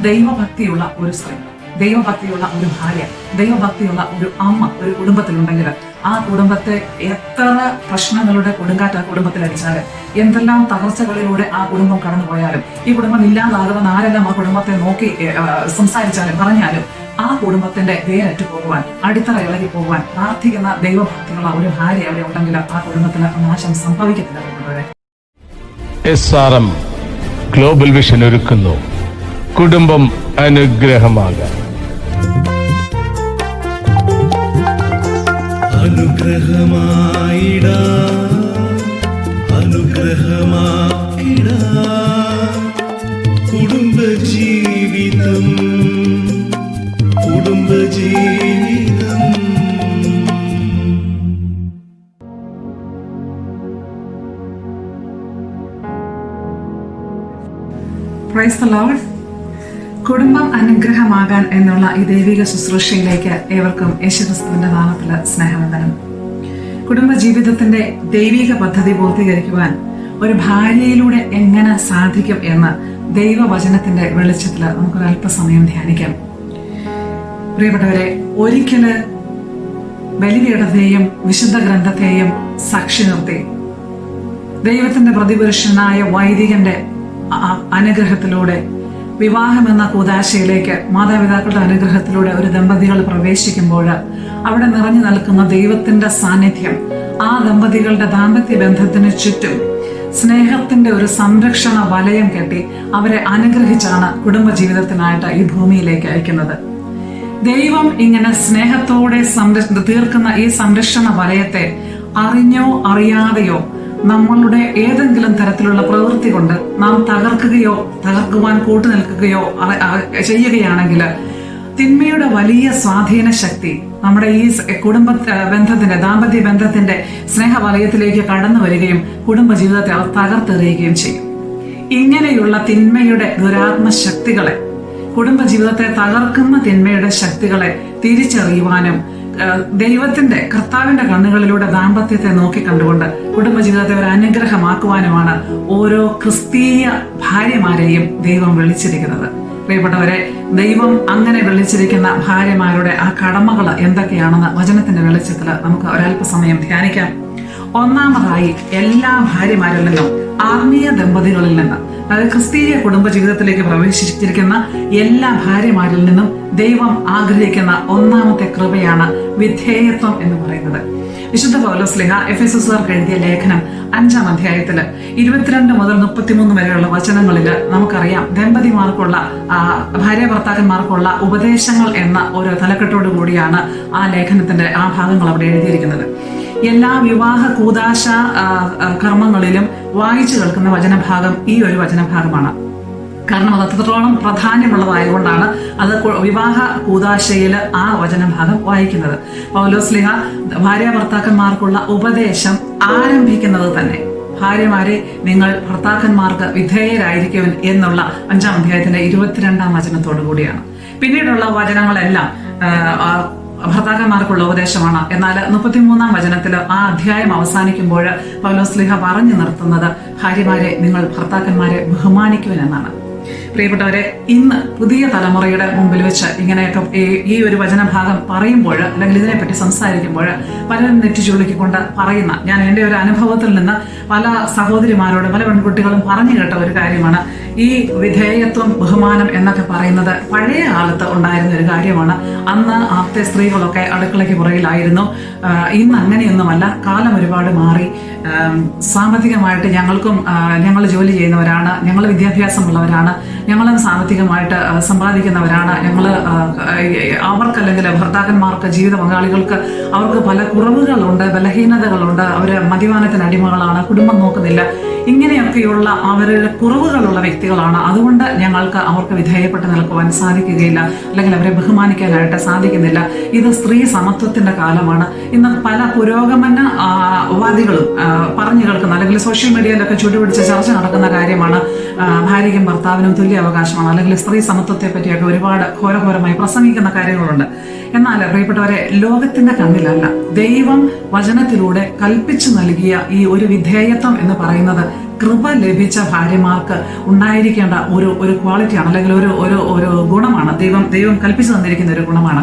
ദൈവഭക്തിയുള്ള ഒരു സ്ത്രീ, ദൈവഭക്തിയുള്ള ഒരു ഭാര്യ, ദൈവഭക്തിയുള്ള ഒരു അമ്മ ഒരു കുടുംബത്തിലുണ്ടെങ്കിൽ ആ കുടുംബത്തെ എത്ര പ്രശ്നങ്ങളുടെ കൊടുങ്കാറ്റ് ആ കുടുംബത്തിൽ അടിച്ചാലും, എന്തെല്ലാം തകർച്ചകളിലൂടെ ആ കുടുംബം കടന്നുപോയാലും, ഈ കുടുംബം ഇല്ലാതാകുമെന്ന് ആരെല്ലാം ആ കുടുംബത്തെ നോക്കി സംസാരിച്ചാലും പറഞ്ഞാലും, ആ കുടുംബത്തിന്റെ വേരറ്റു പോകുവാൻ, അടിത്തറ ഇളകി പോകുവാൻ പ്രാർത്ഥിക്കുന്ന ദൈവഭക്തിയുള്ള ഒരു ഭാര്യ അവിടെ ഉണ്ടെങ്കിൽ ആ കുടുംബത്തിന് നാശം സംഭവിക്കത്തില്ല. SRM ഗ്ലോബൽ വിഷൻ ഒരുക്കുന്നു കുടുംബം അനുഗ്രഹമാകാൻ. അനുഗ്രഹമായിടാ അനുഗ്രഹമാക്കിടാ കുടുംബജീവിതം കുടുംബജീവിതം. Praise the Lord. കുടുംബം അനുഗ്രഹമാകാൻ എന്നുള്ള ഈ ദൈവിക ശുശ്രൂഷയിലേക്ക് ഏവർക്കും യേശുക്രിസ്തുവിന്റെ നാമത്തിൽ സ്നേഹവന്ദനം. കുടുംബ ജീവിതത്തിന്റെ ദൈവിക പദ്ധതി പൂർത്തീകരിക്കുവാൻ ഒരു ഭാര്യയിലൂടെ എങ്ങനെ സാധിക്കും എന്ന് ദൈവവചനത്തിന്റെ വെളിച്ചത്തിൽ നമുക്കൊരല്പസമയം ധ്യാനിക്കാം. പ്രിയപ്പെട്ടവരെ, ഒരിക്കല് ബലിപീഠത്തെയും വിശുദ്ധ ഗ്രന്ഥത്തെയും സാക്ഷി നിർത്തി ദൈവത്തിന്റെ പ്രതിപുരുഷനായ വൈദികന്റെ അനുഗ്രഹത്തിലൂടെ വിവാഹം എന്ന കൂദാശയിലേക്ക് മാതാപിതാക്കളുടെ അനുഗ്രഹത്തിലൂടെ ഒരു ദമ്പതികൾ പ്രവേശിക്കുമ്പോൾ അവിടെ നിറഞ്ഞു നിൽക്കുന്ന ദൈവത്തിന്റെ സാന്നിധ്യം ആ ദമ്പതികളുടെ ദാമ്പത്യ ബന്ധത്തിന് ചുറ്റും സ്നേഹത്തിന്റെ ഒരു സംരക്ഷണ വലയം കെട്ടി അവരെ അനുഗ്രഹിച്ചാണ് കുടുംബജീവിതത്തിനായിട്ട് ഈ ഭൂമിയിലേക്ക് അയക്കുന്നത്. ദൈവം ഇങ്ങനെ സ്നേഹത്തോടെ തീർക്കുന്ന ഈ സംരക്ഷണ വലയത്തെ അറിഞ്ഞോ അറിയാതെയോ നമ്മളുടെ ഏതെങ്കിലും തരത്തിലുള്ള പ്രവൃത്തി കൊണ്ട് നാം തകർക്കുവാൻ കൂട്ടുനിൽക്കുകയോ ചെയ്യുകയാണെങ്കിൽ തിന്മയുടെ വലിയ സ്വാധീന ശക്തി നമ്മുടെ ഈ കുടുംബ ബന്ധത്തിന്റെ ദാമ്പത്യ ബന്ധത്തിന്റെ സ്നേഹവലയത്തിലേക്ക് കടന്നു വരികയും കുടുംബജീവിതത്തെ തകർത്തെറിയുകയും ചെയ്യും. ഇങ്ങനെയുള്ള തിന്മയുടെ ദുരാത്മ ശക്തികളെ, കുടുംബജീവിതത്തെ തകർക്കുന്ന തിന്മയുടെ ശക്തികളെ തിരിച്ചറിയുവാനും ദൈവത്തിന്റെ കർത്താവിന്റെ കണ്ണുകളിലൂടെ ദാമ്പത്യത്തെ നോക്കിക്കണ്ടുകൊണ്ട് കുടുംബജീവിതത്തെ ഒരു അനുഗ്രഹമാക്കുവാനുമാണ് ഓരോ ക്രിസ്തീയ ഭാര്യമാരെയും ദൈവം വിളിച്ചിരിക്കുന്നത്. പ്രിയപ്പെട്ടവരെ, ദൈവം അങ്ങനെ വിളിച്ചിരിക്കുന്ന ഭാര്യമാരുടെ ആ കടമകൾ എന്തൊക്കെയാണെന്ന് വചനത്തിന്റെ വെളിച്ചത്തിൽ നമുക്ക് ഒരല്പസമയം ധ്യാനിക്കാം. ഒന്നാമതായി, എല്ലാ ഭാര്യമാരിൽ നിന്നും, ആത്മീയ ദമ്പതികളിൽ നിന്ന്, അതായത് ക്രിസ്തീയ കുടുംബ ജീവിതത്തിലേക്ക് പ്രവേശിച്ചിരിക്കുന്ന എല്ലാ ഭാര്യമാരിൽ നിന്നും ദൈവം ആഗ്രഹിക്കുന്ന ഒന്നാമത്തെ കൃപയാണ് വിധേയത്വം എന്ന് പറയുന്നത്. വിശുദ്ധ പൗലോസ്ലീഹ എഫെസോസുകാർക്ക് എഴുതിയ ലേഖനം 5-ാം അധ്യായത്തില് 22 മുതൽ 33 വരെയുള്ള വചനങ്ങളിൽ നമുക്കറിയാം ദമ്പതിമാർക്കുള്ള ഭാര്യ ഭർത്താക്കന്മാർക്കുള്ള ഉപദേശങ്ങൾ എന്ന ഒരു തലക്കെട്ടോടു കൂടിയാണ് ആ ലേഖനത്തിന്റെ ആ ഭാഗങ്ങൾ അവിടെ എഴുതിയിരിക്കുന്നത്. എല്ലാ വിവാഹ കൂദാശ കർമ്മങ്ങളിലും വായിച്ചു കേൾക്കുന്ന വചനഭാഗം ഈ ഒരു വചനഭാഗമാണ്. കാരണം അത് അത്രത്തോളം പ്രാധാന്യമുള്ളതായതുകൊണ്ടാണ് അത് വിവാഹ കൂദാശയിൽ ആ വചനഭാഗം വായിക്കുന്നത്. പൗലോസ്ലീഹ ഭാര്യ ഭർത്താക്കന്മാർക്കുള്ള ഉപദേശം ആരംഭിക്കുന്നത് തന്നെ ഭാര്യമാരെ നിങ്ങൾ ഭർത്താക്കന്മാർക്ക് വിധേയരായിരിക്കും എന്നുള്ള 5-ാം അധ്യായത്തിന്റെ 22-ാം വചനത്തോടു കൂടിയാണ്. പിന്നീടുള്ള വചനങ്ങളെല്ലാം ഭർത്താക്കന്മാർക്കുള്ള ഉപദേശമാണ്. എന്നാൽ 33-ാം വചനത്തിൽ ആ അധ്യായം അവസാനിക്കുമ്പോൾ പൗലോസ്ലീഹ പറഞ്ഞു നിർത്തുന്നത് ഭാര്യമാരെ നിങ്ങൾ ഭർത്താക്കന്മാരെ ബഹുമാനിക്കുവിൻ എന്നാണ്. പ്രിയപ്പെട്ടവരെ, ഇന്ന് പുതിയ തലമുറയുടെ മുമ്പിൽ വെച്ച് ഇങ്ങനെയൊക്കെ ഈ ഒരു വചനഭാഗം പറയുമ്പോൾ, അല്ലെങ്കിൽ ഇതിനെപ്പറ്റി സംസാരിക്കുമ്പോൾ പലരും നെറ്റിച്ചുള്ളിക്കൊണ്ട് പറയുന്ന, ഞാൻ എൻ്റെ ഒരു അനുഭവത്തിൽ നിന്ന് പല സഹോദരിമാരോട് പല പെൺകുട്ടികളും പറഞ്ഞു കേട്ട ഒരു കാര്യമാണ്, ഈ വിധേയത്വം ബഹുമാനം എന്നൊക്കെ പറയുന്നത് പഴയ കാലത്ത് ഉണ്ടായിരുന്ന ഒരു കാര്യമാണ്. അന്ന് ആദ്യത്തെ സ്ത്രീകളൊക്കെ അടുക്കളയ്ക്ക് പുറകിലായിരുന്നു. ഇന്ന് അങ്ങനെയൊന്നുമല്ല. കാലം ഒരുപാട് മാറി. സാമ്പത്തികമായിട്ട് ഞങ്ങൾ ജോലി ചെയ്യുന്നവരാണ്, ഞങ്ങൾ വിദ്യാഭ്യാസമുള്ളവരാണ്, ഞങ്ങളും സാമ്പത്തികമായിട്ട് സമ്പാദിക്കുന്നവരാണ്, അവർക്കല്ലെങ്കിൽ ഭർത്താക്കന്മാർക്ക്, ജീവിത പങ്കാളികൾക്ക് അവർക്ക് പല കുറവുകളുണ്ട്, ബലഹീനതകളുണ്ട്, അവർ മദ്യപാനത്തിന് അടിമകളാണ്, കുടുംബം നോക്കുന്നില്ല, ഇങ്ങനെയൊക്കെയുള്ള അവരുടെ കുറവുകളുള്ള വ്യക്തികളാണ്. അതുകൊണ്ട് ഞങ്ങൾക്ക് അവർക്ക് വിധേയപ്പെട്ട് നിൽക്കുവാൻ സാധിക്കുകയില്ല, അല്ലെങ്കിൽ അവരെ ബഹുമാനിക്കാനായിട്ട് സാധിക്കുന്നില്ല. ഇത് സ്ത്രീ സമത്വത്തിന്റെ കാലമാണ്. ഇന്ന് പല പുരോഗമന വാദികളും പറഞ്ഞു കേൾക്കുന്ന, അല്ലെങ്കിൽ സോഷ്യൽ മീഡിയയിലൊക്കെ ചുട്ടുപിടിച്ച ചർച്ച നടക്കുന്ന കാര്യമാണ് ഭാര്യയ്ക്കും ഭർത്താവിനും തുല്യ അവകാശമാണ്, അല്ലെങ്കിൽ സ്ത്രീ സമത്വത്തെ പറ്റിയൊക്കെ ഒരുപാട് ഘോരഘോരമായി പ്രസംഗിക്കുന്ന കാര്യങ്ങളുണ്ട്. എന്നാൽ പ്രിയപ്പെട്ടവരെ, ലോകത്തിന്റെ കണ്ണിലല്ല, ദൈവം വചനത്തിലൂടെ കൽപ്പിച്ചു നൽകിയ ഈ ഒരു വിധേയത്വം എന്ന് പറയുന്നത് കൃപ ലഭിച്ച ഭാര്യമാർക്ക് ഉണ്ടായിരിക്കേണ്ട ഒരു ക്വാളിറ്റിയാണ്, അല്ലെങ്കിൽ ഒരു ഗുണമാണ്. ദൈവം കൽപ്പിച്ചു തന്നിരിക്കുന്ന ഒരു ഗുണമാണ്.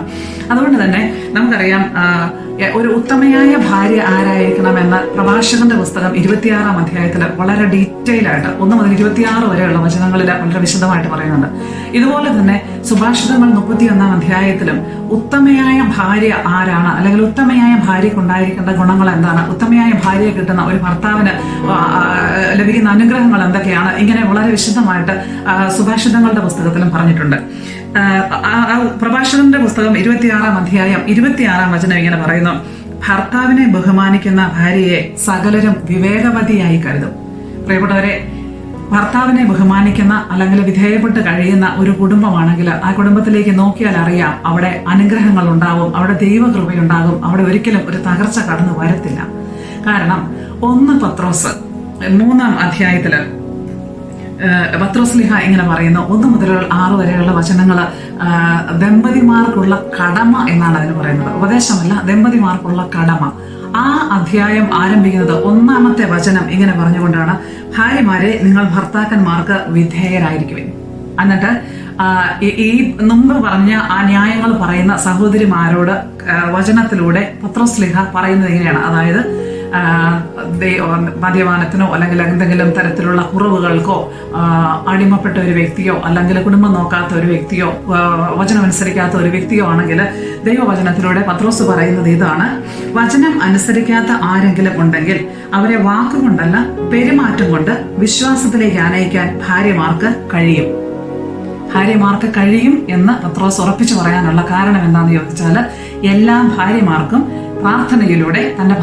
അതുകൊണ്ട് തന്നെ നമുക്കറിയാം ഒരു ഉത്തമയായ ഭാര്യ ആരായിരിക്കണമെന്ന് പ്രഭാഷകന്റെ പുസ്തകം 26-ാം അധ്യായത്തിൽ വളരെ ഡീറ്റെയിൽ ആയിട്ട് 1 മുതൽ 26 വരെയുള്ള വചനങ്ങളിൽ വളരെ വിശദമായിട്ട് പറയുന്നുണ്ട്. ഇതുപോലെ തന്നെ സുഭാഷിതങ്ങൾ 31-ാം അധ്യായത്തിലും ഉത്തമയായ ഭാര്യ ആരാണ്, അല്ലെങ്കിൽ ഉത്തമയായ ഭാര്യയ്ക്ക് ഉണ്ടായിരിക്കേണ്ട ഗുണങ്ങൾ എന്താണ്, ഉത്തമയായ ഭാര്യയെ കിട്ടുന്ന ഒരു ഭർത്താവിന് ലഭിക്കുന്ന അനുഗ്രഹങ്ങൾ എന്തൊക്കെയാണ്, ഇങ്ങനെ വളരെ വിശദമായിട്ട് സുഭാഷിതങ്ങളുടെ പുസ്തകത്തിലും പറഞ്ഞിട്ടുണ്ട്. പ്രഭാഷകന്റെ പുസ്തകം 26-ാം അധ്യായം 26-ാം വചനം ഇങ്ങനെ പറയുന്നു: ഭർത്താവിനെ ബഹുമാനിക്കുന്ന ഭാര്യയെ സകലരും വിവേകവതിയായി കരുതും. പ്രിയപ്പെട്ടവരെ, ഭർത്താവിനെ ബഹുമാനിക്കുന്ന അല്ലെങ്കിൽ വിധേയപ്പെട്ട് കഴിയുന്ന ഒരു കുടുംബമാണെങ്കിൽ ആ കുടുംബത്തിലേക്ക് നോക്കിയാൽ അറിയാം അവിടെ അനുഗ്രഹങ്ങൾ ഉണ്ടാവും, അവിടെ ദൈവകൃപയുണ്ടാകും, അവിടെ ഒരിക്കലും ഒരു തകർച്ച കടന്നു വരത്തില്ല. കാരണം 1 പത്രോസ് 3-ാം അധ്യായത്തില് പത്രോസ്ലിഹ ഇങ്ങനെ പറയുന്നു, 1 മുതൽ 6 വരെയുള്ള വചനങ്ങൾ ദമ്പതിമാർക്കുള്ള കടമ എന്നാണ് അതിന് പറയുന്നത്. ഉപദേശമല്ല, ദമ്പതിമാർക്കുള്ള കടമ. ആ അധ്യായം ആരംഭിക്കുന്നത് 1-ാമത്തെ വചനം ഇങ്ങനെ പറഞ്ഞുകൊണ്ടാണ്: ഭാര്യമാരെ, നിങ്ങൾ ഭർത്താക്കന്മാർക്ക് വിധേയരായിരിക്കുവിൻ. എന്നിട്ട് ഈ മുമ്പ് പറഞ്ഞ ആ ന്യായങ്ങൾ പറയുന്ന സഹോദരിമാരോട് വചനത്തിലൂടെ പത്രോസ്ലിഹ പറയുന്നത് എങ്ങനെയാണ്? അതായത് മദ്യപാനത്തിനോ അല്ലെങ്കിൽ എന്തെങ്കിലും തരത്തിലുള്ള കുറവുകൾക്കോ അടിമപ്പെട്ട ഒരു വ്യക്തിയോ അല്ലെങ്കിൽ കുടുംബം നോക്കാത്ത ഒരു വ്യക്തിയോ വചനം അനുസരിക്കാത്ത ഒരു വ്യക്തിയോ ആണെങ്കിൽ ദൈവവചനത്തിലൂടെ പത്രോസ് പറയുന്നത് ഇതാണ്: വചനം അനുസരിക്കാത്ത ആരെങ്കിലും ഉണ്ടെങ്കിൽ അവരെ വാക്കുകൊണ്ടല്ല പെരുമാറ്റം കൊണ്ട് വിശ്വാസത്തിലേക്ക് ആനയിക്കാൻ ഭാര്യമാർക്ക് കഴിയും എന്ന് പത്രോസ് ഉറപ്പിച്ചു പറയാനുള്ള കാരണം എന്താണെന്ന് ചോദിച്ചാൽ, എല്ലാ ഭാര്യമാർക്കും പ്രാർത്ഥനയിലൂടെ തന്റെ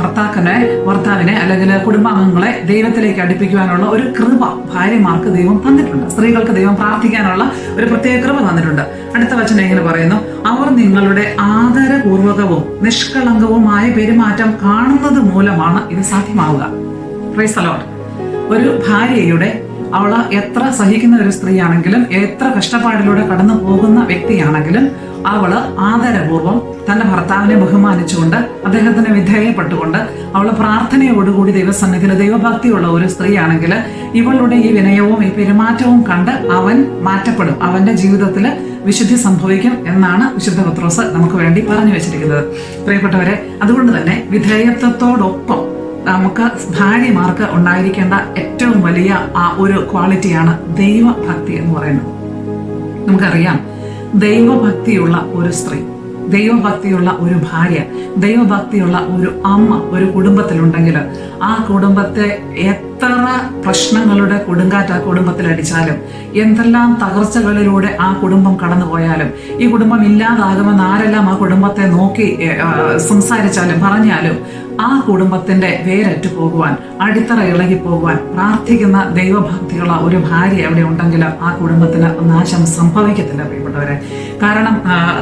ഭർത്താവിനെ അല്ലെങ്കിൽ കുടുംബാംഗങ്ങളെ ദൈവത്തിലേക്ക് അടുപ്പിക്കുവാനുള്ള ഒരു കൃപ ഭാര്യമാർക്ക് ദൈവം തന്നിട്ടുണ്ട്. സ്ത്രീകൾക്ക് ദൈവം പ്രാർത്ഥിക്കാനുള്ള ഒരു പ്രത്യേക കൃപ തന്നിട്ടുണ്ട്. അടുത്ത വചനം എങ്ങനെ പറയുന്നു: അവർ നിങ്ങളുടെ ആദരപൂർവകവും നിഷ്കളങ്കവുമായ പെരുമാറ്റം കാണുന്നത് മൂലമാണ് ഇത് സാധ്യമാവുക. Praise the Lord. ഒരു ഭാര്യയുടെ അവള് എത്ര സഹിക്കുന്ന ഒരു സ്ത്രീയാണെങ്കിലും, എത്ര കഷ്ടപ്പാടിലൂടെ കടന്നു പോകുന്ന വ്യക്തിയാണെങ്കിലും, അവള് ആദരപൂർവ്വം തന്റെ ഭർത്താവിനെ ബഹുമാനിച്ചുകൊണ്ട് അദ്ദേഹത്തിന് വിധേയപ്പെട്ടുകൊണ്ട് അവള് പ്രാർത്ഥനയോടുകൂടി ദൈവസന്നിധിയിൽ ദൈവഭക്തിയുള്ള ഒരു സ്ത്രീയാണെങ്കിൽ ഇവളുടെ ഈ വിനയവും ഈ പെരുമാറ്റവും കണ്ട് അവൻ മാറ്റപ്പെടും, അവന്റെ ജീവിതത്തിൽ വിശുദ്ധി സംഭവിക്കും എന്നാണ് വിശുദ്ധ പത്രോസ് നമുക്ക് വേണ്ടി പറഞ്ഞു വെച്ചിരിക്കുന്നത്. പ്രിയപ്പെട്ടവരെ, അതുകൊണ്ട് തന്നെ വിധേയത്വത്തോടൊപ്പം നമുക്ക് ഭാര്യമാർക്ക് ഉണ്ടായിരിക്കേണ്ട ഏറ്റവും വലിയ ഒരു ക്വാളിറ്റിയാണ് ദൈവഭക്തി എന്ന് പറയുന്നത്. നമുക്കറിയാം, ദൈവഭക്തിയുള്ള ഒരു സ്ത്രീ, ദൈവഭക്തിയുള്ള ഒരു ഭാര്യ, ദൈവഭക്തിയുള്ള ഒരു അമ്മ ഒരു കുടുംബത്തിലുണ്ടെങ്കിൽ ആ കുടുംബത്തെ എത്ര പ്രശ്നങ്ങളുടെ കൊടുങ്കാറ്റ് ആ കുടുംബത്തിൽ അടിച്ചാലും, എന്തെല്ലാം തകർച്ചകളിലൂടെ ആ കുടുംബം കടന്നുപോയാലും, ഈ കുടുംബം ഇല്ലാതാകുമെന്ന് ആരെല്ലാം ആ കുടുംബത്തെ നോക്കി സംസാരിച്ചാലും പറഞ്ഞാലും, ആ കുടുംബത്തിന്റെ വേരറ്റു പോകുവാൻ, അടിത്തറ ഇളകി പോകുവാൻ പ്രാർത്ഥിക്കുന്ന ദൈവഭക്തിയുള്ള ഒരു ഭാര്യ എവിടെ ഉണ്ടെങ്കിൽ ആ കുടുംബത്തിന് നാശം സംഭവിക്കത്തില്ല പ്രിയപ്പെട്ടവരെ. കാരണം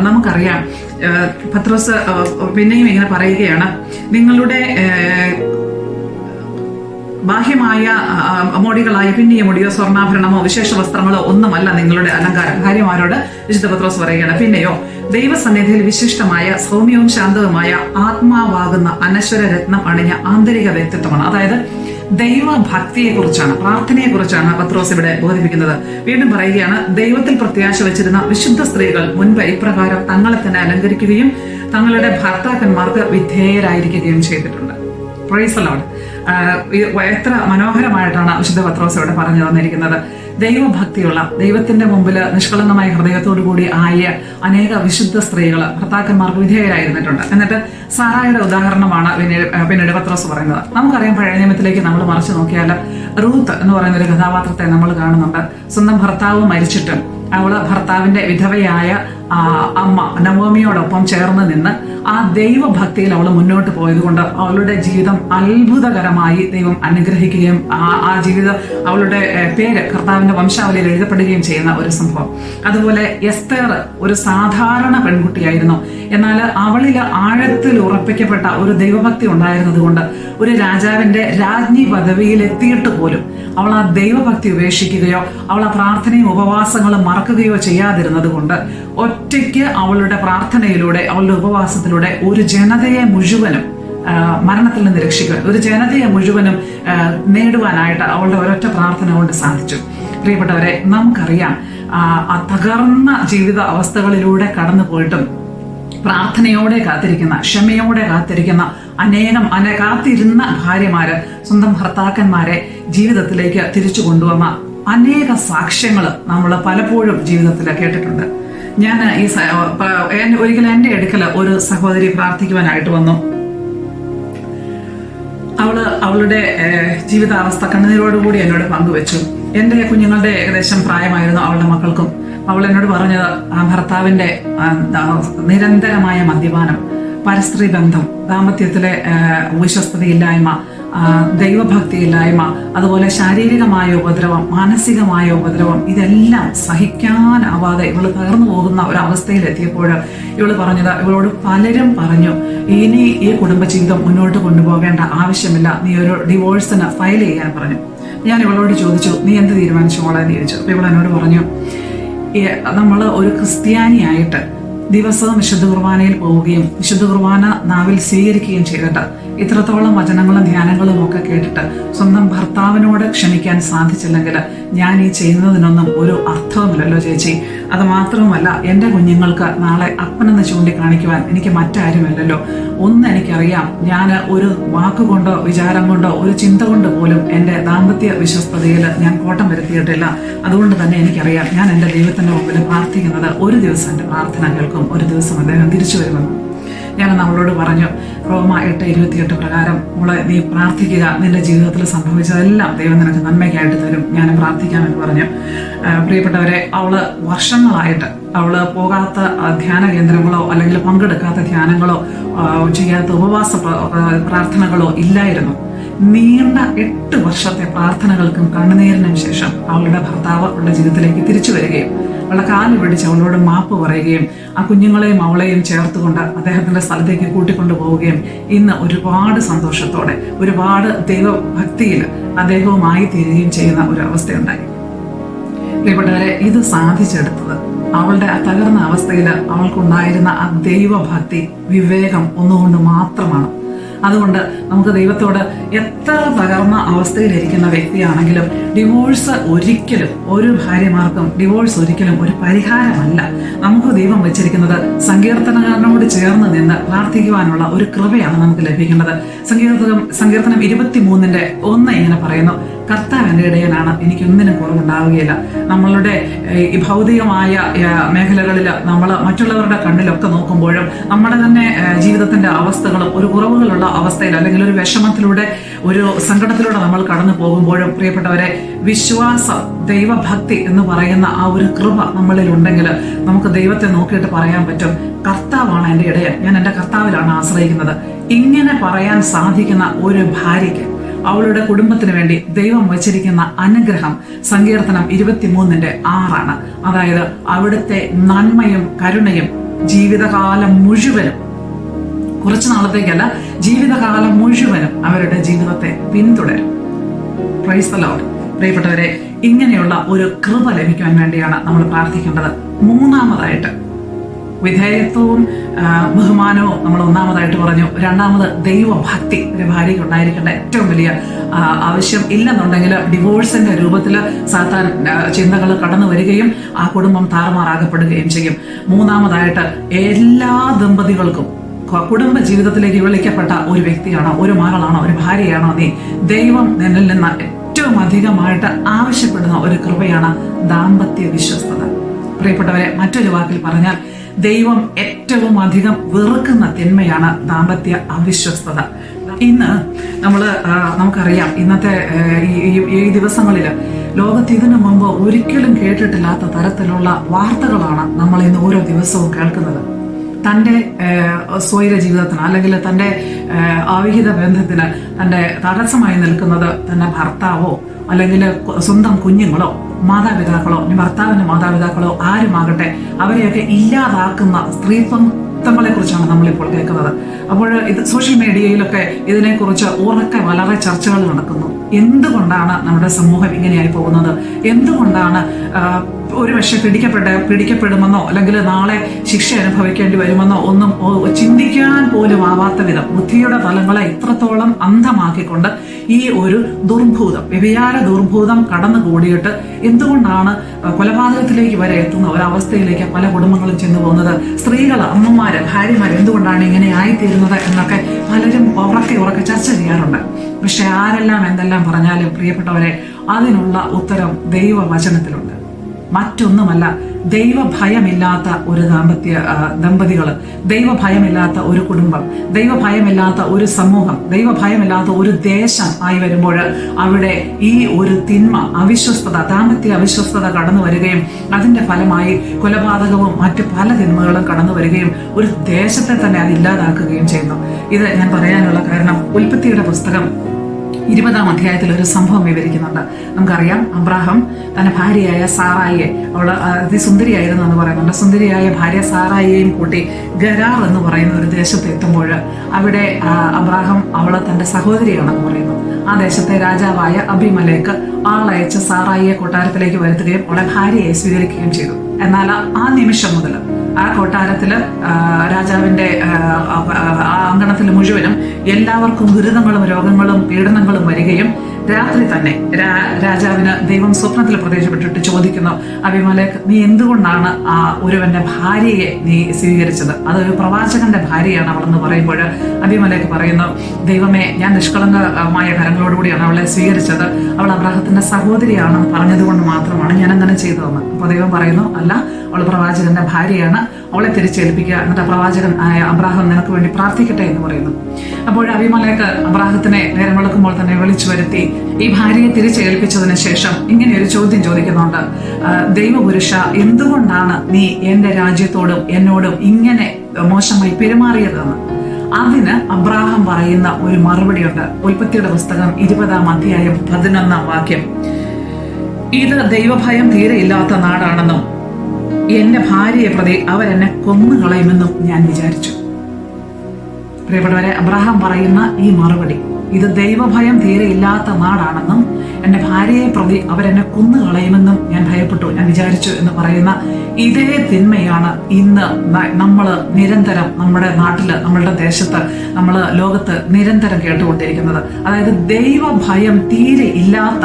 നമുക്കറിയാം, പത്രോസ് പിന്നെയും ഇങ്ങനെ പറയുകയാണ്: നിങ്ങളുടെ ബാഹ്യമായ മോടികളായ പിന്നിയ മുടിയോ സ്വർണ്ണാഭരണമോ വിശേഷ വസ്ത്രങ്ങളോ ഒന്നുമല്ല നിങ്ങളുടെ അലങ്കാരം. ഭാര്യമാരോട് വിശുദ്ധ പത്രോസ് പറയുകയാണ്: പിന്നെയോ ദൈവസന്നിധിയിൽ വിശിഷ്ടമായ സൗമ്യവും ശാന്തവുമായ ആത്മാവാകുന്ന അനശ്വര രത്നം അണിഞ്ഞ ആന്തരിക വ്യക്തിത്വമാണ്. അതായത് ദൈവഭക്തിയെ കുറിച്ചാണ്, പ്രാർത്ഥനയെ കുറിച്ചാണ് പത്രോസ് ഇവിടെ ബോധിപ്പിക്കുന്നത്. വീണ്ടും പറയുകയാണ്: ദൈവത്തിൽ പ്രത്യാശ വെച്ചിരുന്ന വിശുദ്ധ സ്ത്രീകൾ മുൻപ് ഇപ്രകാരം തങ്ങളെ തന്നെ അലങ്കരിക്കുകയും തങ്ങളുടെ ഭർത്താക്കന്മാർക്ക് വിധേയരായിരിക്കുകയും ചെയ്തിട്ടുണ്ട്. Praise the Lord. എത്ര മനോഹരമായിട്ടാണ് വിശുദ്ധ പത്രോസ് ഇവിടെ പറഞ്ഞു തന്നിരിക്കുന്നത്. ദൈവഭക്തിയുള്ള, ദൈവത്തിന്റെ മുമ്പിൽ നിഷ്കളങ്കമായ ഹൃദയത്തോടു കൂടി ആയ അനേക വിശുദ്ധ സ്ത്രീകൾ ഭർത്താക്കന്മാർക്ക് വിധേയരായിരുന്നിട്ടുണ്ട്. എന്നിട്ട് സാറായുടെ ഉദാഹരണമാണ് പിന്നീട് പത്രോസ് പറയുന്നത്. നമുക്കറിയാം, പഴയ നിയമത്തിലേക്ക് നമ്മൾ മറിച്ച് നോക്കിയാൽ റൂത്ത് എന്ന് പറയുന്ന ഒരു കഥാപാത്രത്തെ നമ്മൾ കാണുന്നുണ്ട്. സ്വന്തം ഭർത്താവ് മരിച്ചിട്ടും അവള് ഭർത്താവിന്റെ വിധവയായ അമ്മ നവോമിയോടൊപ്പം ചേർന്ന് നിന്ന് ആ ദൈവഭക്തിയിൽ അവൾ മുന്നോട്ട് പോയതുകൊണ്ട് അവളുടെ ജീവിതം അത്ഭുതകരമായി ദൈവം അനുഗ്രഹിക്കുകയും ആ ജീവിതം, അവളുടെ പേര് കർത്താവിന്റെ വംശാവലിയിൽ എഴുതപ്പെടുകയും ചെയ്യുന്ന ഒരു സംഭവം. അതുപോലെ എസ്തേർ ഒരു സാധാരണ പെൺകുട്ടിയായിരുന്നു. എന്നാൽ അവളിൽ ആഴത്തിൽ ഉറപ്പിക്കപ്പെട്ട ഒരു ദൈവഭക്തി ഉണ്ടായിരുന്നത് കൊണ്ട് ഒരു രാജാവിന്റെ രാജ്ഞി പദവിയിൽ എത്തിയിട്ട് പോലും അവൾ ആ ദൈവഭക്തി ഉപേക്ഷിക്കുകയോ അവൾ ആ പ്രാർത്ഥനയും ഉപവാസങ്ങളും മറക്കുകയോ ചെയ്യാതിരുന്നത് കൊണ്ട് ഒറ്റയ്ക്ക് അവളുടെ പ്രാർത്ഥനയിലൂടെ അവളുടെ ഉപവാസത്തിലൂടെ ഒരു ജനതയെ മുഴുവനും മരണത്തിൽ നിന്ന് രക്ഷിക്കുവാൻ, ഒരു ജനതയെ മുഴുവനും നേടുവാനായിട്ട് അവളുടെ ഒരൊറ്റ പ്രാർത്ഥന കൊണ്ട് സാധിച്ചു. പ്രിയപ്പെട്ടവരെ, നമുക്കറിയാം ആ തകർന്ന ജീവിത അവസ്ഥകളിലൂടെ കടന്നു പോയിട്ടും പ്രാർത്ഥനയോടെ കാത്തിരിക്കുന്ന, ക്ഷമയോടെ കാത്തിരിക്കുന്ന കാത്തിരുന്ന ഭാര്യമാര് സ്വന്തം ഭർത്താക്കന്മാരെ ജീവിതത്തിലേക്ക് തിരിച്ചു കൊണ്ടുവന്ന അനേക സാക്ഷ്യങ്ങൾ നമ്മൾ പലപ്പോഴും ജീവിതത്തിൽ കേട്ടിട്ടുണ്ട്. ഞാൻ ഒരിക്കലും എൻ്റെ അടുക്കൽ ഒരു സഹോദരി പ്രാർത്ഥിക്കുവാനായിട്ട് വന്നു. അവളുടെ ജീവിതാവസ്ഥ കണ്ണുനീരോടുകൂടി എന്നോട് പങ്കുവെച്ചു. എൻ്റെ കുഞ്ഞുങ്ങളുടെ ഏകദേശം പ്രായമായിരുന്നു അവളുടെ മക്കൾക്കും. അവൾ എന്നോട് പറഞ്ഞത് ഭർത്താവിൻ്റെ നിരന്തരമായ മദ്യപാനം, പരസ്ത്രീ ബന്ധം, ദാമ്പത്യത്തിലെ വിശ്വസ്തതയില്ലായ്മ, ദൈവഭക്തിയില്ലായ്മ, അതുപോലെ ശാരീരികമായ ഉപദ്രവം, മാനസികമായ ഉപദ്രവം, ഇതെല്ലാം സഹിക്കാനാവാതെ ഇവള് തകർന്നു പോകുന്ന ഒരവസ്ഥയിലെത്തിയപ്പോൾ ഇവള് പറഞ്ഞത്, ഇവളോട് പലരും പറഞ്ഞു, ഇനി ഈ കുടുംബജീവിതം മുന്നോട്ട് കൊണ്ടുപോകേണ്ട ആവശ്യമില്ല, നീ ഒരു ഡിവോഴ്സിന് ഫയൽ ചെയ്യാൻ പറഞ്ഞു. ഞാൻ ഇവളോട് ചോദിച്ചു, നീ എന്ത് തീരുമാനിച്ചു മോളെ എന്ന് ചോദിച്ചു. അപ്പൊ ഇവൾ എന്നോട് പറഞ്ഞു, നമ്മൾ ഒരു ക്രിസ്ത്യാനിയായിട്ട് ദിവസവും വിശുദ്ധ കുർബാനയിൽ പോവുകയും വിശുദ്ധ കുർബാന നാവിൽ സ്വീകരിക്കുകയും ചെയ്തിട്ട് ഇത്രത്തോളം വചനങ്ങളും ധ്യാനങ്ങളും ഒക്കെ കേട്ടിട്ട് സ്വന്തം ഭർത്താവിനോട് ക്ഷമിക്കാൻ സാധിച്ചില്ലെങ്കിൽ ഞാൻ ഈ ചെയ്യുന്നതിനൊന്നും ഒരു അർത്ഥവുമില്ലല്ലോ ചേച്ചി. അത് മാത്രവുമല്ല, എൻ്റെ കുഞ്ഞുങ്ങൾക്ക് നാളെ അപ്പനെന്ന് ചൂണ്ടിക്കാണിക്കുവാൻ എനിക്ക് മറ്റാരുമില്ലല്ലോ. എനിക്കറിയാം, ഞാൻ ഒരു വാക്കുകൊണ്ടോ വിചാരം കൊണ്ടോ ഒരു ചിന്ത കൊണ്ട് പോലും എൻ്റെ ദാമ്പത്യ വിശ്വസ്തതയിൽ ഞാൻ കോട്ടം വരുത്തിയിട്ടില്ല. അതുകൊണ്ട് തന്നെ എനിക്കറിയാം, ഞാൻ എൻ്റെ ദൈവത്തിൻ്റെ മുമ്പിൽ പ്രാർത്ഥിക്കുന്നത് ഒരു ദിവസം എൻ്റെ പ്രാർത്ഥന കേൾക്കും, ഒരു ദിവസം അദ്ദേഹം തിരിച്ചു വരുമെന്ന്. ഞാൻ അവളോട് പറഞ്ഞു, റോമ 8:28 പ്രകാരം മോളെ നീ പ്രാർത്ഥിക്കുക, നിന്റെ ജീവിതത്തിൽ സംഭവിച്ചതെല്ലാം ദൈവം നിനക്ക് നന്മയ്ക്കായിട്ട് തരും, ഞാൻ പ്രാർത്ഥിക്കാമെന്ന് പറഞ്ഞു. പ്രിയപ്പെട്ടവരെ, അവള് വർഷങ്ങളായിട്ട് അവള് പോകാത്ത ധ്യാന കേന്ദ്രങ്ങളോ അല്ലെങ്കിൽ പങ്കെടുക്കാത്ത ധ്യാനങ്ങളോ ചെയ്യാത്ത ഉപവാസ പ്രാർത്ഥനകളോ ഇല്ലായിരുന്നു. നീണ്ട 8 വർഷത്തെ പ്രാർത്ഥനകൾക്കും കണ്ണുനീരിനും ശേഷം അവളുടെ ഭർത്താവ് അവളുടെ ജീവിതത്തിലേക്ക് തിരിച്ചു വരികയും അവളുടെ കാല് പിടിച്ച് അവളോട് മാപ്പ് പറയുകയും ആ കുഞ്ഞുങ്ങളെയും അവളെയും ചേർത്തുകൊണ്ട് അദ്ദേഹത്തിന്റെ സ്ഥലത്തേക്ക് കൂട്ടിക്കൊണ്ടു പോവുകയും ഇന്ന് ഒരുപാട് സന്തോഷത്തോടെ ഒരുപാട് ദൈവഭക്തിയിൽ അദ്ദേഹവുമായി തീരുകയും ചെയ്യുന്ന ഒരു അവസ്ഥയുണ്ടായി. പ്രിയപ്പെട്ടവരെ, ഇത് സാധിച്ചെടുത്തത് അവളുടെ ആ തകർന്ന അവസ്ഥയിൽ അവൾക്കുണ്ടായിരുന്ന ആ ദൈവഭക്തി, വിവേകം ഒന്നുകൊണ്ട് മാത്രമാണ്. അതുകൊണ്ട് നമുക്ക് ദൈവത്തോട് എത്ര തകർന്ന അവസ്ഥയിലിരിക്കുന്ന വ്യക്തിയാണെങ്കിലും ഡിവോഴ്സ് ഒരിക്കലും, ഒരു ഭാര്യമാർക്കും ഡിവോഴ്സ് ഒരിക്കലും ഒരു പരിഹാരമല്ല. നമുക്ക് ദൈവം വെച്ചിരിക്കുന്നത് സങ്കീർത്തനങ്ങളോട് ചേർന്ന് നിന്ന് പ്രാർത്ഥിക്കുവാനുള്ള ഒരു കൃപയാണ് നമുക്ക് ലഭിക്കേണ്ടത്. സങ്കീർത്തനം 23:1 ഇങ്ങനെ പറയുന്നു, കർത്താവ് എൻ്റെ ഇടയനാണ്, എനിക്കൊന്നിനും കുറവുണ്ടാവുകയില്ല. നമ്മളുടെ ഈ ഭൗതികമായ മേഖലകളിൽ നമ്മൾ മറ്റുള്ളവരുടെ കണ്ണിലൊക്കെ നോക്കുമ്പോഴും നമ്മുടെ തന്നെ ജീവിതത്തിന്റെ അവസ്ഥകളും ഒരു കുറവുകളുള്ള അവസ്ഥയിൽ അല്ലെങ്കിൽ ഒരു വിഷമത്തിലൂടെ ഒരു സങ്കടത്തിലൂടെ നമ്മൾ കടന്നു പോകുമ്പോഴും പ്രിയപ്പെട്ടവരെ, വിശ്വാസം, ദൈവഭക്തി എന്ന് പറയുന്ന ആ ഒരു കൃപ നമ്മളിൽ ഉണ്ടെങ്കിൽ നമുക്ക് ദൈവത്തെ നോക്കിയിട്ട് പറയാൻ പറ്റും, കർത്താവാണ് എൻ്റെ ഇടയൻ, ഞാൻ എൻ്റെ കർത്താവിലാണ് ആശ്രയിക്കുന്നത്. ഇങ്ങനെ പറയാൻ സാധിക്കുന്ന ഒരു ഭാര്യയ്ക്ക് അവളുടെ കുടുംബത്തിന് വേണ്ടി ദൈവം വച്ചിരിക്കുന്ന അനുഗ്രഹം സങ്കീർത്തനം 23:6 അതായത് അവിടുത്തെ നന്മയും കരുണയും ജീവിതകാലം മുഴുവനും, കുറച്ചു നാളത്തേക്കല്ല, ജീവിതകാലം മുഴുവനും അവരുടെ ജീവിതത്തെ പിന്തുടരും. Praise the Lord. പ്രിയപ്പെട്ടവരെ, ഇങ്ങനെയുള്ള ഒരു കൃപ ലഭിക്കാൻ വേണ്ടിയാണ് നമ്മൾ പ്രാർത്ഥിക്കേണ്ടത്. മൂന്നാമതായിട്ട് വിധേയത്വവും ബഹുമാനവും നമ്മൾ ഒന്നാമതായിട്ട് പറഞ്ഞു. രണ്ടാമത് ദൈവഭക്തി ഒരു ഭാര്യയ്ക്ക് ഉണ്ടായിരിക്കേണ്ട ഏറ്റവും വലിയ ആവശ്യം. ഇല്ലെന്നുണ്ടെങ്കിൽ ഡിവോഴ്സിന്റെ രൂപത്തിൽ സാത്താൻ ചിന്തകൾ കടന്നു വരികയും ആ കുടുംബം താറുമാറാകപ്പെടുകയും ചെയ്യും. മൂന്നാമതായിട്ട് എല്ലാ ദമ്പതികൾക്കും കുടുംബ ജീവിതത്തിലേക്ക് വിളിക്കപ്പെട്ട ഒരു വ്യക്തിയാണോ, ഒരു മകളാണോ, ഒരു ഭാര്യയാണോ നീ, ദൈവം നിന്നിൽ നിന്ന് ഏറ്റവും അധികമായിട്ട് ആവശ്യപ്പെടുന്ന ഒരു കൃപയാണ് ദാമ്പത്യ വിശ്വസ്തത. പ്രിയപ്പെട്ടവരെ, മറ്റൊരു വാക്കിൽ പറഞ്ഞാൽ ദൈവം ഏറ്റവും അധികം വെറുക്കുന്ന തിന്മയാണ് ദാമ്പത്യ അവിശ്വസ്തത. ഇന്ന് നമുക്കറിയാം, ഇന്നത്തെ ഈ ദിവസങ്ങളിൽ ലോകത്ത് ഇതിനു മുമ്പ് ഒരിക്കലും കേട്ടിട്ടില്ലാത്ത തരത്തിലുള്ള വാർത്തകളാണ് നമ്മൾ ഇന്ന് ഓരോ ദിവസവും കേൾക്കുന്നത്. തൻ്റെ സ്വൈര ജീവിതത്തിന് അല്ലെങ്കിൽ തൻ്റെ അവിഹിത ബന്ധത്തിന് തൻ്റെ തടസ്സമായി നിൽക്കുന്നത് തൻ്റെ ഭർത്താവോ അല്ലെങ്കിൽ സ്വന്തം കുഞ്ഞുങ്ങളോ മാതാപിതാക്കളോ ഭർത്താവിൻ്റെ മാതാപിതാക്കളോ ആരുമാകട്ടെ, അവരെയൊക്കെ ഇല്ലാതാക്കുന്ന സ്ത്രീത്വങ്ങളെ കുറിച്ചാണ് നമ്മളിപ്പോൾ കേൾക്കുന്നത്. അപ്പോൾ ഇത് സോഷ്യൽ മീഡിയയിലൊക്കെ ഇതിനെക്കുറിച്ച് ഉറക്കെ വളരെ ചർച്ചകൾ നടക്കുന്നു. എന്തുകൊണ്ടാണ് നമ്മുടെ സമൂഹം ഇങ്ങനെയായി പോകുന്നത്? എന്തുകൊണ്ടാണ് ഒരു പക്ഷെ പിടിക്കപ്പെടുമെന്നോ അല്ലെങ്കിൽ നാളെ ശിക്ഷ അനുഭവിക്കേണ്ടി വരുമെന്നോ ഒന്നും ചിന്തിക്കാൻ പോലും ആവാത്ത വിധം ബുദ്ധിയുടെ തലങ്ങളെ ഇത്രത്തോളം അന്ധമാക്കിക്കൊണ്ട് ഈ ഒരു ദുർഭൂതം, വ്യഭിചാര ദുർഭൂതം കടന്നുകൂടിയിട്ട് എന്തുകൊണ്ടാണ് കൊലപാതകത്തിലേക്ക് വരെ എത്തുന്ന ഒരവസ്ഥയിലേക്ക് പല കുടുംബങ്ങളും ചെന്നു പോകുന്നത്? സ്ത്രീകൾ, അമ്മമാര്, ഭാര്യമാര് എന്തുകൊണ്ടാണ് ഇങ്ങനെ ആയിത്തീരുന്നത് എന്നൊക്കെ പലരും ഉറക്കെ ചർച്ച ചെയ്യാറുണ്ട്. പക്ഷെ ആരെല്ലാം എന്തെല്ലാം പറഞ്ഞാലും പ്രിയപ്പെട്ടവരെ, അതിനുള്ള ഉത്തരം ദൈവവചനത്തിലുണ്ട്. മറ്റൊന്നുമല്ല, ദൈവഭയമില്ലാത്ത ഒരു ദമ്പതികള്, ദൈവഭയമില്ലാത്ത ഒരു കുടുംബം, ദൈവഭയമില്ലാത്ത ഒരു സമൂഹം, ദൈവഭയമില്ലാത്ത ഒരു ദേശം ആയി വരുമ്പോൾ അവിടെ ഈ ഒരു തിന്മ, അവിശ്വസ്തത, ദാമ്പത്യ അവിശ്വസ്തത കടന്നു വരികയും അതിന്റെ ഫലമായി കൊലപാതകവും മറ്റു പല തിന്മകളും കടന്നു വരികയും ഒരു ദേശത്തെ തന്നെ അത് ഇല്ലാതാക്കുകയും ചെയ്യുന്നു. ഇത് ഞാൻ പറയാനുള്ള കാരണം, ഉൽപ്പത്തിയുടെ പുസ്തകം 20-ാം അധ്യായത്തിൽ ഒരു സംഭവം വിവരിക്കുന്നുണ്ട്. നമുക്കറിയാം, അബ്രാഹാം തന്റെ ഭാര്യയായ സാറായിയെ, അവള് അതിസുന്ദരിയായിരുന്നു എന്ന് പറയുന്നുണ്ട്, സുന്ദരിയായ ഭാര്യ സാറായിയെയും കൂട്ടി ഗരാർ എന്ന് പറയുന്ന ഒരു ദേശത്ത് എത്തുമ്പോൾ അവിടെ അബ്രാഹാം അവള് തന്റെ സഹോദരിയാണെന്ന് പറയുന്നു. ആ ദേശത്തെ രാജാവായ അബിമലേക്ക് ആളയച്ച് സാറായിയെ കൊട്ടാരത്തിലേക്ക് വരുത്തുകയും അവളെ ഭാര്യയെ സ്വീകരിക്കുകയും ചെയ്തു. എന്നാൽ ആ നിമിഷം മുതൽ ആ കൊട്ടാരത്തില് രാജാവിന്റെ അങ്കണത്തിൽ മുഴുവനും എല്ലാവർക്കും ദുരിതങ്ങളും രോഗങ്ങളും പീഡനങ്ങളും വരികയും രാത്രി തന്നെ രാജാവിന് ദൈവം സ്വപ്നത്തിൽ പ്രത്യക്ഷപ്പെട്ടിട്ട് ചോദിക്കുന്നു, അബിമലേക്ക്, നീ എന്തുകൊണ്ടാണ് ആ ഒരുവന്റെ ഭാര്യയെ നീ സ്വീകരിച്ചത്? അതൊരു പ്രവാചകന്റെ ഭാര്യയാണ് അവളെന്ന് പറയുമ്പോൾ അബിമലേക്ക് പറയുന്നു, ദൈവമേ, ഞാൻ നിഷ്കളങ്കമായ കരങ്ങളോടുകൂടിയാണ് അവളെ സ്വീകരിച്ചത്. അവൾ അബ്രാഹത്തിന്റെ സഹോദരിയാണെന്ന് പറഞ്ഞതുകൊണ്ട് മാത്രമാണ് ഞാൻ അങ്ങനെ ചെയ്തതെന്ന്. അപ്പൊ ദൈവം പറയുന്നു, അല്ല, അവൾ പ്രവാചകന്റെ ഭാര്യയാണ്, അവളെ തിരിച്ചേൽപ്പിക്കുക, എന്നിട്ട് പ്രവാചകൻ ആയ അബ്രാഹാം നിനക്ക് വേണ്ടി പ്രാർത്ഥിക്കട്ടെ എന്ന് പറയുന്നു. അപ്പോൾ അബിമലേക്ക് അബ്രാഹത്തിനെ നേരം വെളുക്കുമ്പോൾ തന്നെ വിളിച്ചു വരുത്തി ഈ ഭാര്യയെ തിരിച്ചേൽപ്പിച്ചതിന് ശേഷം ഇങ്ങനെ ഒരു ചോദ്യം ചോദിക്കുന്നുണ്ട്, ദൈവപുരുഷ, എന്തുകൊണ്ടാണ് നീ എന്റെ രാജ്യത്തോടും എന്നോടും ഇങ്ങനെ മോശമായി പെരുമാറിയതെന്ന്? അതിന് അബ്രാഹാം പറയുന്ന ഒരു മറുപടിയുണ്ട്. ഉൽപ്പത്തിയുടെ പുസ്തകം 20-ാം അധ്യായം 11-ാം വാക്യം, ഇത് ദൈവഭയം തീരെ ഇല്ലാത്ത നാടാണെന്നും എന്റെ ഭാര്യയെ പ്രതി അവരെന്നെ കൊന്നുകളയുമെന്നും ഞാൻ വിചാരിച്ചു. പ്രിയപ്പെട്ടവരെ, അബ്രാഹാം പറയുന്ന ഈ മറുപടി, ഇത് ദൈവഭയം തീരെ ഇല്ലാത്ത നാടാണെന്നും എന്റെ ഭാര്യയെ പ്രതി അവരെന്നെ കൊന്നുകളയുമെന്നും ഞാൻ ഭയപ്പെട്ടു, ഞാൻ വിചാരിച്ചു എന്ന് പറയുന്ന ഇതേ തിന്മയാണ് ഇന്ന് നമ്മൾ നിരന്തരം നമ്മുടെ നാട്ടില്, നമ്മളുടെ ദേശത്ത്, നമ്മൾ ലോകത്ത് നിരന്തരം കേട്ടുകൊണ്ടിരിക്കുന്നത്. അതായത് ദൈവഭയം തീരെ ഇല്ലാത്ത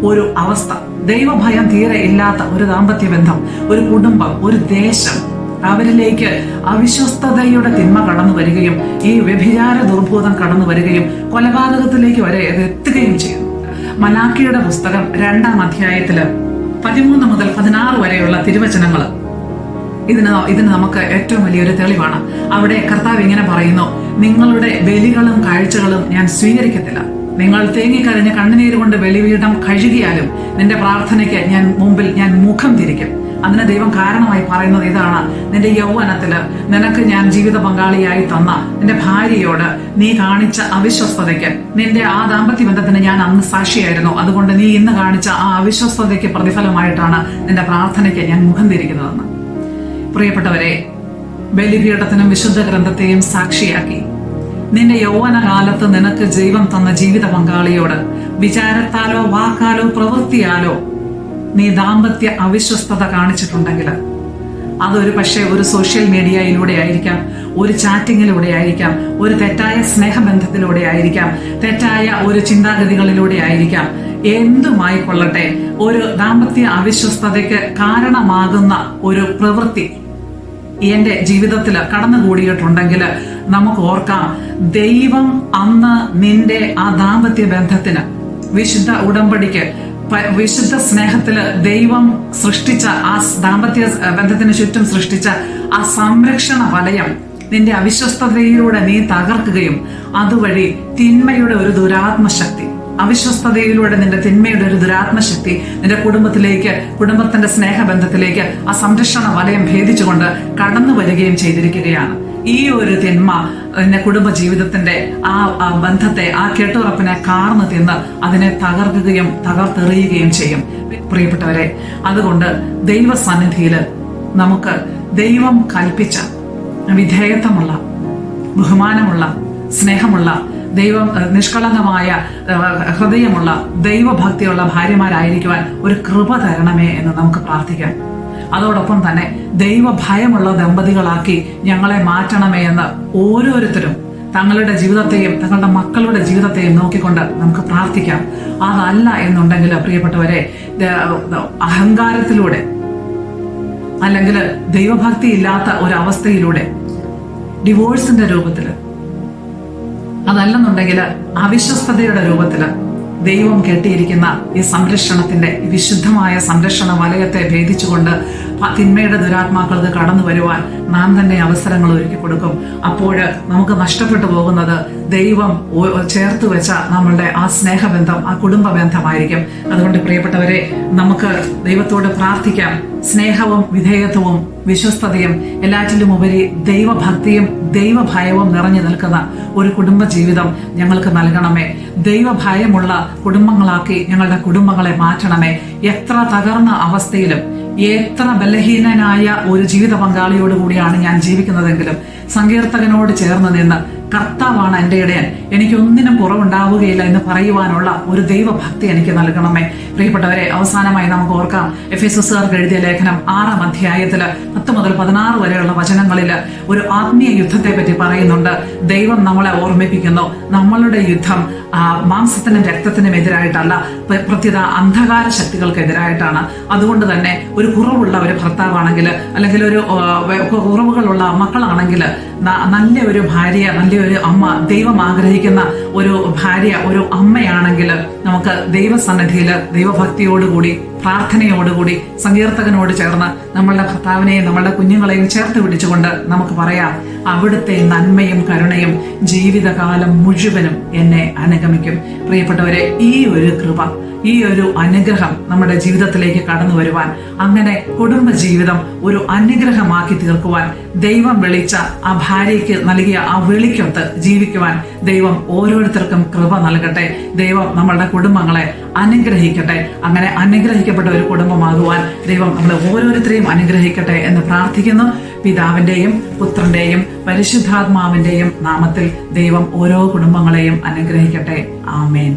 ഒരു അവസ്ഥ, ദൈവഭയം തീരെ ഇല്ലാത്ത ഒരു ദാമ്പത്യ ബന്ധം, ഒരു കുടുംബം, ഒരു ദേശം, അവരിലേക്ക് അവിശ്വസ്തതയുടെ തിന്മ കടന്നു വരികയും ഈ വ്യഭിചാര ദുർഭൂതം കടന്നു വരികയും കൊലപാതകത്തിലേക്ക് വരെ എത്തുകയും ചെയ്യുന്നു. മലാക്കിയുടെ പുസ്തകം 2-ാം അധ്യായത്തില് 13 മുതൽ 16 വരെയുള്ള തിരുവചനങ്ങൾ ഇതിന് നമുക്ക് ഏറ്റവും വലിയൊരു തെളിവാണ്. അവിടെ കർത്താവ് ഇങ്ങനെ പറയുന്നു, നിങ്ങളുടെ ബലികളും കാഴ്ചകളും ഞാൻ സ്വീകരിക്കത്തില്ല. നിങ്ങൾ തേങ്ങിക്കരഞ്ഞ് കണ്ണുനീര് കൊണ്ട് ബലിപീഠം കഴുകിയാലും നിന്റെ പ്രാർത്ഥനയ്ക്ക് ഞാൻ മുഖം തിരിക്കും. അതിന് ദൈവം കാരണമായി പറയുന്നത് ഇതാണ്, നിന്റെ യൗവനത്തില് നിനക്ക് ഞാൻ ജീവിത പങ്കാളിയായി തന്ന നിന്റെ ഭാര്യയോട് നീ കാണിച്ച അവിശ്വസ്തതയ്ക്ക്, നിന്റെ ആ ദാമ്പത്യ ബന്ധത്തിന് ഞാൻ അന്ന് സാക്ഷിയായിരുന്നു. അതുകൊണ്ട് നീ ഇന്ന് കാണിച്ച ആ അവിശ്വസ്തതയ്ക്ക് പ്രതിഫലമായിട്ടാണ് നിന്റെ പ്രാർത്ഥനയ്ക്ക് ഞാൻ മുഖം തിരിക്കുന്നതെന്ന്. പ്രിയപ്പെട്ടവരെ, ബലിപീഠത്തിനും വിശുദ്ധ ഗ്രന്ഥത്തെയും സാക്ഷിയാക്കി നിന്റെ യൗവനകാലത്ത് നിനക്ക് ജീവൻ തന്ന ജീവിത പങ്കാളിയോട് വിചാരത്താലോ വാക്കാലോ പ്രവൃത്തിയാലോ നീ ദാമ്പത്യ അവിശ്വസ്തത കാണിച്ചിട്ടുണ്ടെങ്കിൽ, അതൊരു പക്ഷേ ഒരു സോഷ്യൽ മീഡിയയിലൂടെ ആയിരിക്കാം, ഒരു ചാറ്റിങ്ങിലൂടെ ആയിരിക്കാം, ഒരു തെറ്റായ സ്നേഹബന്ധത്തിലൂടെ ആയിരിക്കാം, തെറ്റായ ഒരു ചിന്താഗതികളിലൂടെ ആയിരിക്കാം, എന്തുമായിക്കൊള്ളട്ടെ, ഒരു ദാമ്പത്യ അവിശ്വസ്തതയ്ക്ക് കാരണമാകുന്ന ഒരു പ്രവൃത്തി എന്റെ ജീവിതത്തിൽ കടന്നുകൂടിയിട്ടുണ്ടെങ്കിൽ നമുക്ക് ഓർക്കാം, ദൈവം അന്ന് നിന്റെ ആ ദാമ്പത്യ ബന്ധത്തിന്, വിശുദ്ധ ഉടമ്പടിക്ക്, വിശുദ്ധ സ്നേഹത്തില് ദൈവം സൃഷ്ടിച്ച ആ ദാമ്പത്യ ബന്ധത്തിന് ചുറ്റും സൃഷ്ടിച്ച ആ സംരക്ഷണ വലയം നിന്റെ അവിശ്വസ്തതയിലൂടെ നീ തകർക്കുകയും അതുവഴി തിന്മയുടെ ഒരു ദുരാത്മശക്തി, അവിശ്വസ്തതയിലൂടെ നിന്റെ തിന്മയുടെ ഒരു ദുരാത്മശക്തി നിന്റെ കുടുംബത്തിലേക്ക്, കുടുംബത്തിന്റെ സ്നേഹബന്ധത്തിലേക്ക് ആ സംരക്ഷണ വലയം ഭേദിച്ചുകൊണ്ട് കടന്നു വരികയും ചെയ്തിരിക്കുകയാണ്. ഈ ഒരു തിന്മ നിന്റെ കുടുംബ ജീവിതത്തിന്റെ ആ ബന്ധത്തെ, ആ കെട്ടുറപ്പിനെ കാർന്നു തിന്ന് അതിനെ തകർക്കുകയും തകർത്തെറിയുകയും ചെയ്യും. പ്രിയപ്പെട്ടവരെ, അതുകൊണ്ട് ദൈവസന്നിധിയില് നമുക്ക് ദൈവം കൽപ്പിച്ച വിധേയത്വമുള്ള, ബഹുമാനമുള്ള, സ്നേഹമുള്ള, ദൈവം നിഷ്കളങ്കമായ ഹൃദയമുള്ള, ദൈവഭക്തിയുള്ള ഭാര്യമാരായിരിക്കുവാൻ ഒരു കൃപ തരണമേ എന്ന് നമുക്ക് പ്രാർത്ഥിക്കാം. അതോടൊപ്പം തന്നെ ദൈവഭയമുള്ള ദമ്പതികളാക്കി ഞങ്ങളെ മാറ്റണമേ എന്ന് ഓരോരുത്തരും തങ്ങളുടെ ജീവിതത്തെയും തങ്ങളുടെ മക്കളുടെ ജീവിതത്തെയും നോക്കിക്കൊണ്ട് നമുക്ക് പ്രാർത്ഥിക്കാം. അതല്ല എന്നുണ്ടെങ്കിൽ പ്രിയപ്പെട്ടവരെ, അഹങ്കാരത്തിലൂടെ അല്ലെങ്കിൽ ദൈവഭക്തി ഇല്ലാത്ത ഒരവസ്ഥയിലൂടെ, ഡിവോഴ്സിന്റെ രൂപത്തില്, അതല്ലെന്നുണ്ടെങ്കിൽ അവിശ്വസ്തതയുടെ രൂപത്തില് ദൈവം കെട്ടിയിരിക്കുന്ന ഈ സംരക്ഷണത്തിന്റെ വിശുദ്ധമായ സംരക്ഷണ വലയത്തെ ഭേദിച്ചുകൊണ്ട് തിന്മയുടെ ദുരാത്മാക്കൾക്ക് കടന്നു വരുവാൻ നാം തന്നെ അവസരങ്ങൾ ഒരുക്കി കൊടുക്കും. അപ്പോൾ നമുക്ക് നഷ്ടപ്പെട്ടു പോകുന്നത് ദൈവം ചേർത്ത് വെച്ച നമ്മളുടെ ആ സ്നേഹബന്ധം, ആ കുടുംബ ബന്ധമായിരിക്കും. അതുകൊണ്ട് പ്രിയപ്പെട്ടവരെ, നമുക്ക് ദൈവത്തോട് പ്രാർത്ഥിക്കാം. സ്നേഹവും വിധേയത്വവും വിശ്വസ്തതയും എല്ലാറ്റിലും ഉപരി ദൈവഭക്തിയും ദൈവഭയവും നിറഞ്ഞു നിൽക്കുന്ന ഒരു കുടുംബ ജീവിതം ഞങ്ങൾക്ക് നൽകണമേ. ദൈവഭയമുള്ള കുടുംബങ്ങളാക്കി ഞങ്ങളുടെ കുടുംബങ്ങളെ മാറ്റണമേ. എത്ര തകർന്ന അവസ്ഥയിലും എത്ര ബലഹീനനായ ഒരു ജീവിത പങ്കാളിയോടുകൂടിയാണ് ഞാൻ ജീവിക്കുന്നതെങ്കിലും സങ്കീർത്തകനോട് ചേർന്ന് നിന്ന് കർത്താവാണ് എൻ്റെ ഇടയൻ, എനിക്കൊന്നിനും കുറവുണ്ടാവുകയില്ല എന്ന് പറയുവാനുള്ള ഒരു ദൈവഭക്തി എനിക്ക് നൽകണമേ. പ്രിയപ്പെട്ടവരെ, അവസാനമായി നമുക്ക് ഓർക്കാം, എഫെസസുകാർക്ക് എഴുതിയ ലേഖനം 6-ാം അധ്യായത്തില് 10 മുതൽ 16 വരെയുള്ള വചനങ്ങളിൽ ഒരു ആത്മീയ യുദ്ധത്തെ പറ്റി പറയുന്നുണ്ട്. ദൈവം നമ്മളെ ഓർമ്മിപ്പിക്കുന്നു, നമ്മളുടെ യുദ്ധം മാംസത്തിനും രക്തത്തിനും എതിരായിട്ടല്ല, പ്രത്യേക അന്ധകാര ശക്തികൾക്കെതിരായിട്ടാണ്. അതുകൊണ്ട് തന്നെ ഒരു കുറവുള്ള ഒരു ഭർത്താവാണെങ്കിൽ, അല്ലെങ്കിൽ ഒരു കുറവുകളുള്ള മക്കളാണെങ്കിൽ, നല്ല ഒരു ഭാര്യ, നല്ലൊരു അമ്മ, ദൈവം ആഗ്രഹിക്കുന്ന ഒരു ഭാര്യ, ഒരു അമ്മയാണെങ്കിൽ നമുക്ക് ദൈവസന്നിധിയിൽ ദൈവഭക്തിയോടുകൂടി പ്രാർത്ഥനയോടുകൂടി സങ്കീർത്തകനോട് ചേർന്ന് നമ്മളുടെ ഭർത്താവിനെയും നമ്മളുടെ കുഞ്ഞുങ്ങളെയും ചേർത്ത് പിടിച്ചുകൊണ്ട് നമുക്ക് പറയാം, അവിടുത്തെ നന്മയും കരുണയും ജീവിതകാലം മുഴുവനും എന്നെ അനുഗമിക്കും. പ്രിയപ്പെട്ടവരെ, ഈ ഒരു കൃപ, ഈ ഒരു അനുഗ്രഹം നമ്മുടെ ജീവിതത്തിലേക്ക് കടന്നു വരുവാൻ, അങ്ങനെ കുടുംബ ജീവിതം ഒരു അനുഗ്രഹമാക്കി തീർക്കുവാൻ, ദൈവം വിളിച്ച ആ ഭാര്യയ്ക്ക് നൽകിയ ആ വിളിക്കൊത്ത് ജീവിക്കുവാൻ ദൈവം ഓരോരുത്തർക്കും കൃപ നൽകട്ടെ. ദൈവം നമ്മളുടെ കുടുംബങ്ങളെ അനുഗ്രഹിക്കട്ടെ. അങ്ങനെ അനുഗ്രഹിക്കപ്പെട്ട ഒരു കുടുംബമാകുവാൻ ദൈവം നമ്മളെ ഓരോരുത്തരെയും അനുഗ്രഹിക്കട്ടെ എന്ന് പ്രാർത്ഥിക്കുന്നു. പിതാവിന്റെയും പുത്രന്റെയും പരിശുദ്ധാത്മാവിന്റെയും നാമത്തിൽ ദൈവം ഓരോ കുടുംബങ്ങളെയും അനുഗ്രഹിക്കട്ടെ. ആമേൻ.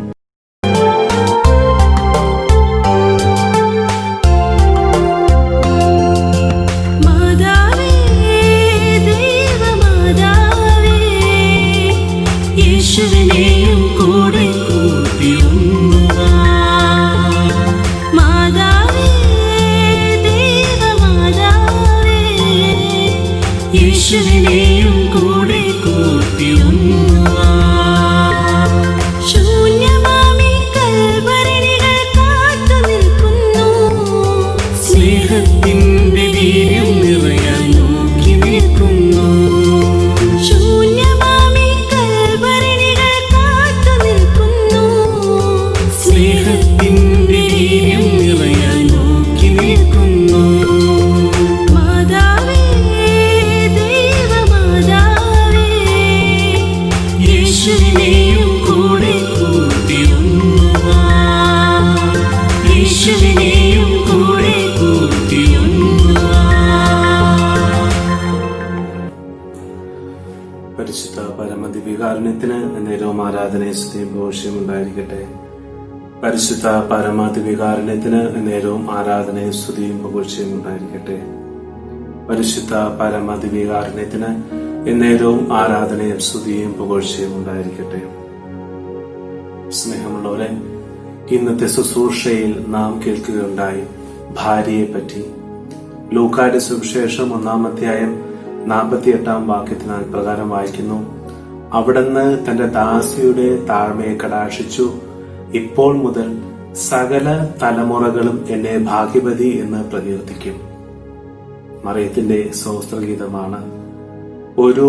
യേശുവിനെയും കൂടെ കൂട്ടിയൊന്നുവാ. ശൂന്യമാമി കൽവരണികൾ കാത്തു നിൽക്കുന്നു, സ്നേഹത്തിന്റെ വീര്യം നിറയാൻ നോക്കി നിൽക്കുന്നു. ശൂന്യമാമി കൽവരണികൾ കാത്തു നിൽക്കുന്നു, സ്നേഹത്തിന്റെ വീര്യം നിറയാൻ നോക്കി നിൽക്കുന്നു. യേശുവിനെയും കൂടെ കൂട്ടിയൊന്നുവാ. യേശുവിനെയും കൂടെ കൂട്ടിയൊന്നുവാ. പരിശുദ്ധ പരമദിവ്യകാരുണ്യത്തിന് എന്നേരവും ആരാധനയും സ്തുതിയും ഘോഷവും ഉണ്ടായിരിക്കട്ടെ. പരിശുദ്ധ പരമദിവ്യകാരുണ്യത്തിന് എന്നേരവും ആരാധനയും സ്തുതിയും ഘോഷവും ഉണ്ടായിരിക്കട്ടെ. പരിശുദ്ധ പരമദിവ്യകാരുണ്യത്തിന് എന്നേരവും ആരാധനയും സ്തുതിയും പുകഴ്ചയും ഉണ്ടായിരിക്കട്ടെ. സ്നേഹമുള്ളവരെ, ഇന്നത്തെ ശുശ്രൂഷയിൽ നാം കേൾക്കുകയുണ്ടായി ഭാര്യയെ പറ്റി. ലൂക്കായുടെ സുവിശേഷം 1-ാം അധ്യായം 48-ാം വാക്യത്തിനാൽ പ്രകാരം വായിക്കുന്നു, അവിടുന്ന് തന്റെ ദാസിയുടെ താഴ്മയെ കടാക്ഷിച്ചു, ഇപ്പോൾ മുതൽ സകല തലമുറകളും എന്നെ ഭാഗ്യവതി എന്ന് പ്രകീർത്തിക്കും. മറിയത്തിന്റെ സ്തോത്രഗീതമാണ്. ഒരു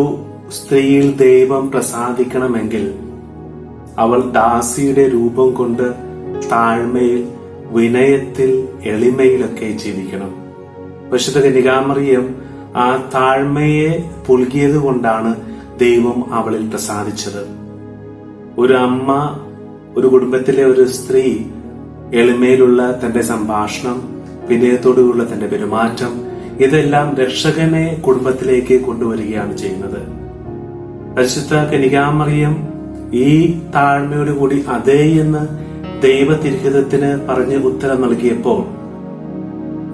സ്ത്രീയിൽ ദൈവം പ്രസാദിക്കണമെങ്കിൽ അവൾ ദാസിയുടെ രൂപം കൊണ്ട് താഴ്മയിൽ, വിനയത്തിൽ, എളിമയിലൊക്കെ ജീവിക്കണം. പരിശുദ്ധ കന്യകാമറിയം ആ താഴ്മയെ പുൽകിയത് കൊണ്ടാണ് ദൈവം അവളിൽ പ്രസാദിച്ചത്. ഒരു അമ്മ, ഒരു കുടുംബത്തിലെ ഒരു സ്ത്രീ എളിമയിലുള്ള തന്റെ സംഭാഷണം, വിനയത്തോടുള്ള തന്റെ പെരുമാറ്റം, ഇതെല്ലാം രക്ഷകനെ കുടുംബത്തിലേക്ക് കൊണ്ടുവരികയാണ് ചെയ്യുന്നത്. പരിശുദ്ധ കന്യകാമറിയം ഈ താഴ്മയോടുകൂടി അതേ എന്ന് ദൈവ തിരുഹിതത്തിന് പറഞ്ഞ് ഉത്തരം നൽകിയപ്പോൾ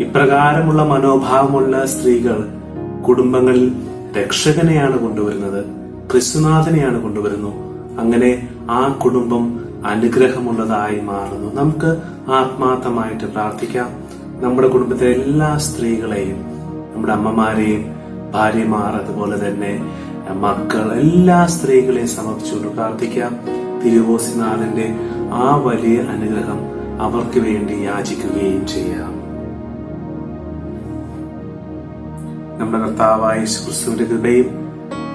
ഇപ്രകാരമുള്ള മനോഭാവമുള്ള സ്ത്രീകൾ കുടുംബങ്ങളിൽ രക്ഷകനെയാണ് കൊണ്ടുവരുന്നത്, ക്രിസ്തുനാഥനെയാണ് കൊണ്ടുവരുന്നു. അങ്ങനെ ആ കുടുംബം അനുഗ്രഹമുള്ളതായി മാറുന്നു. നമുക്ക് ആത്മാർത്ഥമായിട്ട് പ്രാർത്ഥിക്കാം. നമ്മുടെ കുടുംബത്തിലെ എല്ലാ സ്ത്രീകളെയും, നമ്മുടെ അമ്മമാരെയും ഭാര്യമാർ, അതുപോലെ തന്നെ മക്കൾ, എല്ലാ സ്ത്രീകളെയും സമർപ്പിച്ചുകൊണ്ട് പ്രാർത്ഥിക്കാം. തിരുവോസിനാഥന്റെ ആ വലിയ അനുഗ്രഹം അവർക്ക് വേണ്ടി യാചിക്കുകയും ചെയ്യാം. നമ്മുടെ കർത്താവായ യേശുക്രിസ്തുവിന്റെ കൃപയും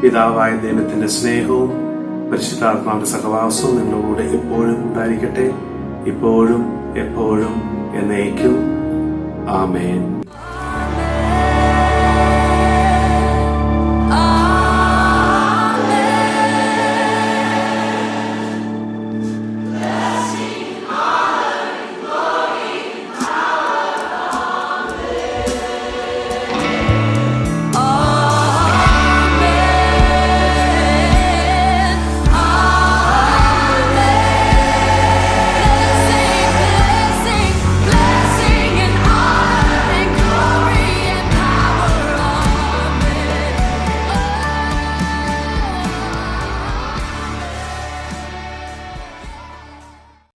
പിതാവായ ദൈവത്തിന്റെ സ്നേഹവും പരിശുദ്ധാത്മാവിന്റെ സഹവാസവും നിങ്ങളോട് എപ്പോഴും ഉണ്ടായിരിക്കട്ടെ, ഇപ്പോഴും എപ്പോഴും എന്നേക്കും. ആമേൻ.